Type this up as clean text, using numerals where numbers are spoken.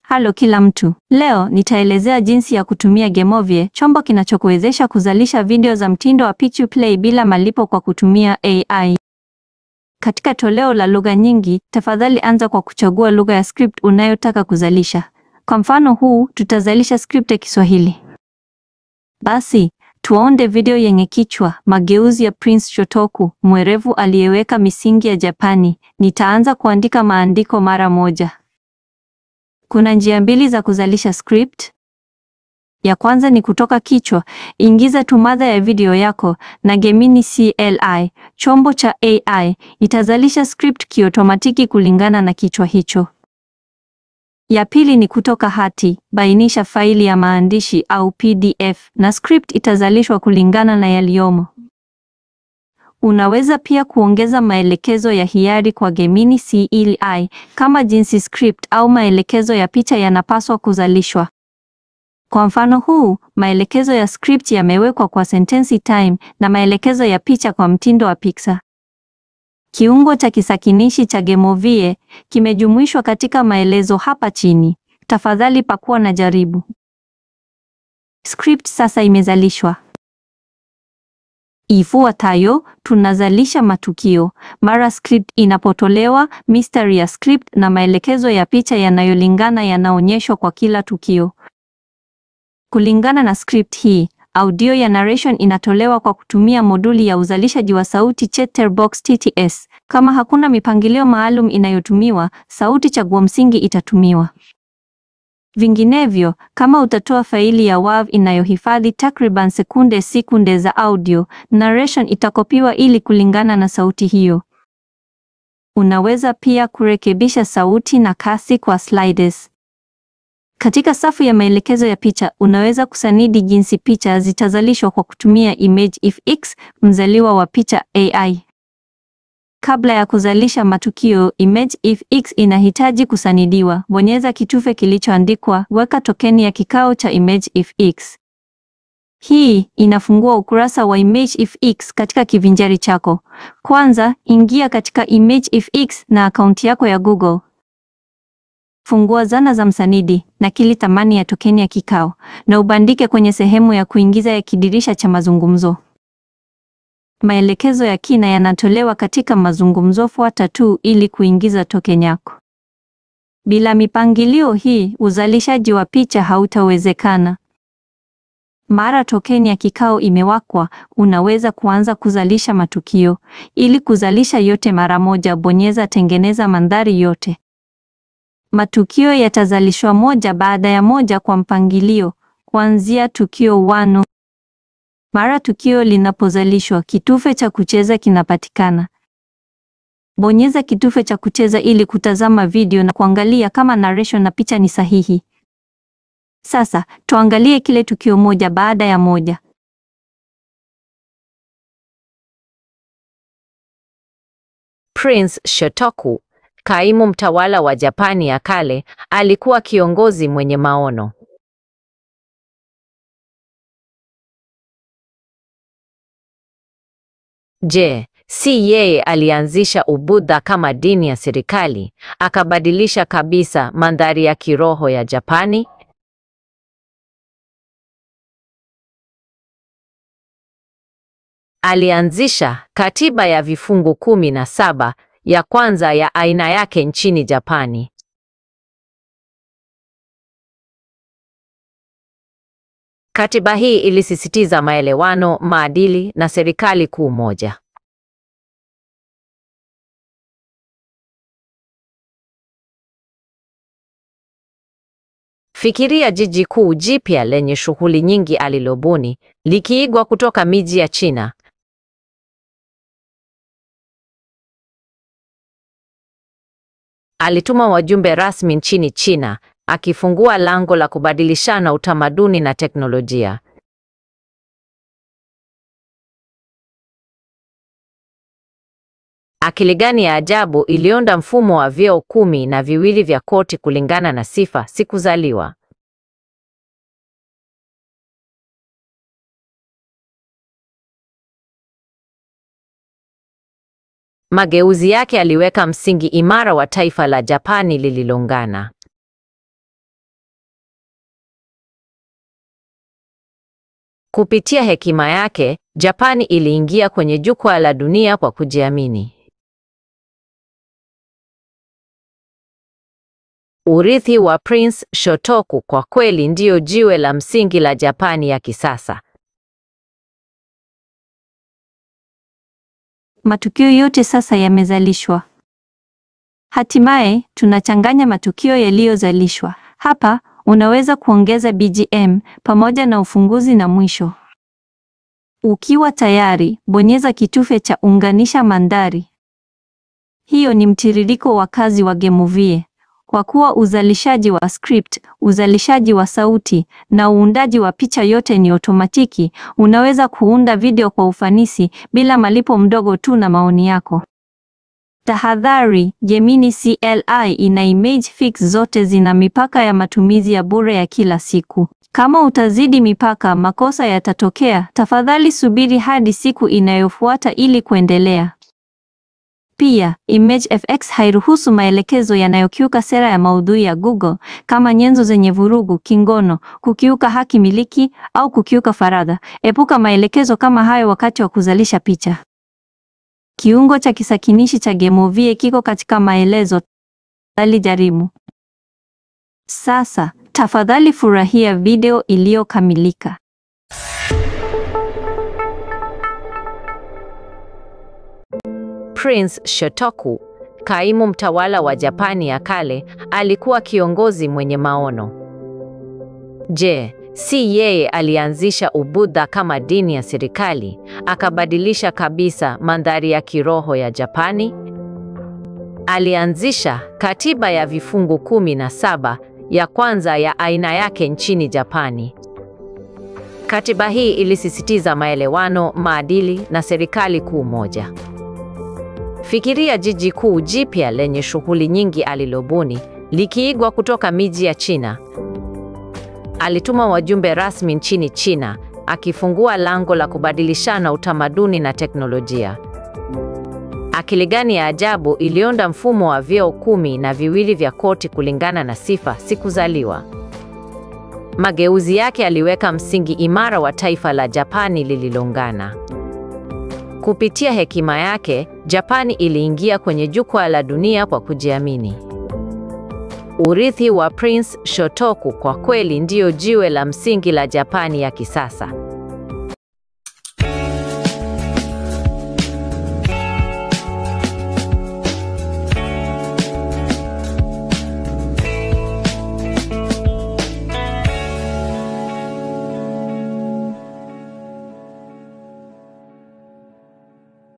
Halo kila mtu. Leo nitaelezea jinsi ya kutumia Gameovie, chombo kinachokuwezesha kuzalisha video za mtindo wa Pitch to Play bila malipo kwa kutumia AI. Katika toleo la lugha nyingi, tafadhali anza kwa kuchagua lugha ya script unayotaka kuzalisha. Kwa mfano huu, tutazalisha script ya Kiswahili. Basi, tuonde video yenye kichwa, mageuzi ya Prince Shotoku, mwerevu aliyeweka misingi ya Japani. Nitaanza kuandika maandiko mara moja. Kuna njia mbili za kuzalisha script. Ya kwanza ni kutoka kichwa, ingiza tu mada ya video yako na Gemini CLI, chombo cha AI, itazalisha script kiotomatiki kulingana na kichwa hicho. Ya pili ni kutoka hati, bainisha faili ya maandishi au PDF na script itazalishwa kulingana na yaliyomo. Unaweza pia kuongeza maelekezo ya hiari kwa Gemini CLI kama jinsi script au maelekezo ya picha yanapaswa kuzalishwa. Kwa mfano huu, maelekezo ya script yamewekwa kwa sentensi time na maelekezo ya picha kwa mtindo wa Pixar. Kiungo cha kisakinishi cha Gameovie kimejumuishwa katika maelezo hapa chini. Tafadhali pakua na jaribu. Script sasa imezalishwa. Ifuatayo, tunazalisha matukio. Mara script inapotolewa, mistari ya script na maelekezo ya picha yanayolingana yanaonyeshwa kwa kila tukio. Kulingana na script hii, audio ya narration inatolewa kwa kutumia moduli ya uzalishaji wa sauti Chatterbox TTS. Kama hakuna mipangilio maalum inayotumiwa, sauti chaguo msingi itatumiwa. Vinginevyo, kama utatoa faili ya WAV inayohifadhi takriban sekunde za audio, narration itakopiwa ili kulingana na sauti hiyo. Unaweza pia kurekebisha sauti na kasi kwa sliders. Katika safu ya maelekezo ya picha, unaweza kusanidi jinsi picha zitazalishwa kwa kutumia ImageFX, mzaliwa wa picha AI. Kabla ya kuzalisha matukio, ImageFX inahitaji kusanidiwa. Bonyeza kitufe kilichoandikwa weka tokeni ya kikao cha ImageFX. Hii inafungua ukurasa wa ImageFX katika kivinjari chako. Kwanza, ingia katika ImageFX na akaunti yako ya Google. Fungua zana za msanidi, nakili thamani ya tokeni ya kikao, na ubandike kwenye sehemu ya kuingiza ya kidirisha cha mazungumzo. Maelekezo ya kina yanatolewa katika mazungumzo. Fuata tu ili kuingiza tokeni yako. Bila mipangilio hii, uzalishaji wa picha hautawezekana. Mara tokeni ya kikao imewekwa, unaweza kuanza kuzalisha matukio. Ili kuzalisha yote mara moja, bonyeza tengeneza mandhari yote. Matukio yatazalishwa moja baada ya moja kwa mpangilio, kuanzia tukio 1. Mara tukio linapozalishwa, kitufe cha kucheza kinapatikana. Bonyeza kitufe cha kucheza ili kutazama video na kuangalia kama narration na picha ni sahihi. Sasa, tuangalie kile tukio moja baada ya moja. Prince Shotoku, kaimu mtawala wa Japani ya kale, alikuwa kiongozi mwenye maono. Je, si yeye alianzisha Ubudha kama dini ya serikali, akabadilisha kabisa mandhari ya kiroho ya Japani? Alianzisha katiba ya vifungu 17, ya kwanza ya aina yake nchini Japani. Katiba hii ilisisitiza maelewano, maadili na serikali kuu moja. Fikiria jiji kuu jipya lenye shughuli nyingi alilobuni, likiigwa kutoka miji ya China. Alituma wajumbe rasmi nchini China, akifungua lango la kubadilishana utamaduni na teknolojia. Akili gani ya ajabu ilionda mfumo wa vyeo 12 vya koti kulingana na sifa, si kuzaliwa. Mageuzi yake aliweka msingi imara wa taifa la Japani lililoungana. Kupitia hekima yake, Japani iliingia kwenye jukwaa la dunia kwa kujiamini. Urithi wa Prince Shotoku kwa kweli ndio jiwe la msingi la Japani ya kisasa. Matukio yote sasa yamezalishwa. Hatimaye, tunachanganya matukio yaliyozalishwa. Hapa, unaweza kuongeza BGM pamoja na ufunguzi na mwisho. Ukiwa tayari, bonyeza kitufe cha unganisha mandhari. Hiyo ni mtiririko wa kazi wa Gameovie. Kwa kuwa uzalishaji wa script, uzalishaji wa sauti na uundaji wa picha yote ni otomatiki, unaweza kuunda video kwa ufanisi bila malipo mdogo tu na maoni yako. Tahadhari, Gemini CLI ina image fix zote zina mipaka ya matumizi ya bure ya kila siku. Kama utazidi mipaka, makosa yatatokea. Tafadhali subiri hadi siku inayofuata ili kuendelea. Pia, ImageFX hairuhusu maelekezo yanayokiuka sera ya maudhui ya Google kama nyenzo zenye vurugu, kingono, kukiuka haki miliki au kukiuka faragha. Epuka maelekezo kama hayo wakati wa kuzalisha picha. Kiungo cha kisakinishi cha Gameovie kiko katika maelezo. Tafadhali jaribu. Sasa, tafadhali furahia video iliyokamilika. Prince Shotoku, kaimu mtawala wa Japani ya kale, alikuwa kiongozi mwenye maono. Je, si yeye alianzisha Ubudha kama dini ya serikali, akabadilisha kabisa mandhari ya kiroho ya Japani? Alianzisha katiba ya vifungu 17, ya kwanza ya aina yake nchini Japani. Katiba hii ilisisitiza maelewano, maadili na serikali kuu moja. Fikiria jiji kuu jipya lenye shughuli nyingi alilobuni, likiigwa kutoka miji ya China. Alituma wajumbe rasmi nchini China, akifungua lango la kubadilishana utamaduni na teknolojia. Akili gani ya ajabu ilionda mfumo wa vyeo 12 vya koti kulingana na sifa, si kuzaliwa. Mageuzi yake aliweka msingi imara wa taifa la Japani lililoungana. Kupitia hekima yake, Japani iliingia kwenye jukwaa la dunia kwa kujiamini. Urithi wa Prince Shotoku kwa kweli ndio jiwe la msingi la Japani ya kisasa.